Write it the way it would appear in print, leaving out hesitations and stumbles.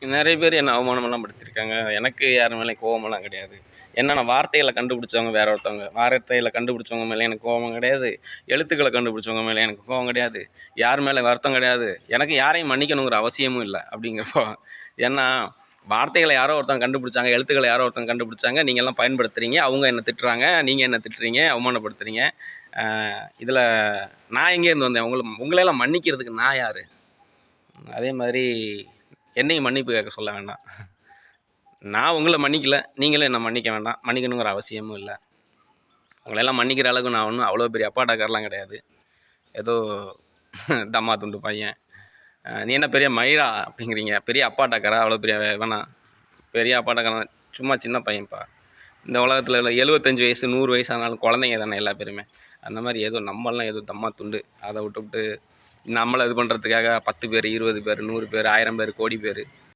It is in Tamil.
நெறைய பேர் என்ன அவமானமெல்லாம் படுத்தியிருக்காங்க. எனக்கு யார் மேலயும் கோவமெல்லாம் கிடையாது. என்னன்னா வார்த்தைகள கண்டுபிடிச்சவங்க வேற ஒருத்தவங்க. வார்த்தைகள கண்டுபிடிச்சவங்க மேல எனக்கு கோவமும் கிடையாது. எழுத்துக்கள கண்டுபிடிச்சவங்க மேல எனக்கு கோவம் கிடையாது. யார் மேல வருத்தம் கிடையாது. எனக்கு யாரையும் மன்னிக்கணுங்கிற அவசியமும் இல்ல. அப்படிங்கிறப்போ ஏன்னா வார்த்தைகள யாரோ ஒருத்தவங்க கண்டுபிடிச்சாங்க. எழுத்துக்கள யாரோ ஒருத்தவங்க கண்டுபிடிச்சாங்க. நீங்கலாம் பயன்படுத்துறீங்க. அவங்க என்ன திட்டுறாங்க. நீங்க என்ன திட்டுறீங்க, அவமானப்படுத்துறீங்க. அ இதில நான் எங்கேருந்து வந்தேன்? உங்களெல்லாம் மன்னிக்கிறதுக்கு நான் யாரு? அதே மாரி என்னையும் மன்னிப்பு கேட்க சொல்ல வேண்டாம். நான் உங்கள மன்னிக்கல. நீங்களும் என்ன மன்னிக்க வேண்டாம். மன்னிக்கணுங்கிற அவசியமும் இல்ல. உங்களெல்லாம் மன்னிக்கிற அளவுக்கு நான் ஒண்ணும் அவ்வளோ பெரிய அப்பாட்டக்காரன்லாம் கிடையாது. ஏதோ தம்மா துண்டு பையன். "நீ என்ன பெரிய மயிரா?" அப்படிங்கிறீங்க. பெரிய அப்பாட்டக்காரா? அவ்வளோ பெரிய இவனா? பெரிய அப்பாட்டக்காரன் சும்மா சின்ன பையன்ப்பா. இந்த உலகத்தில உள்ள 75 வயசு, 100 வயசு ஆனாலும் குழந்தைங்க தானே எல்லா பேருமே. அந்த மாரி ஏதோ நம்மலாம் ஏதோ தம்மா துண்டு. அத விட்டுப்புட்டு நம்மள இது பண்ணுறதுக்காக 10 பேர், 20 பேர், 100 பேர், 1000 பேர், கோடி பேர்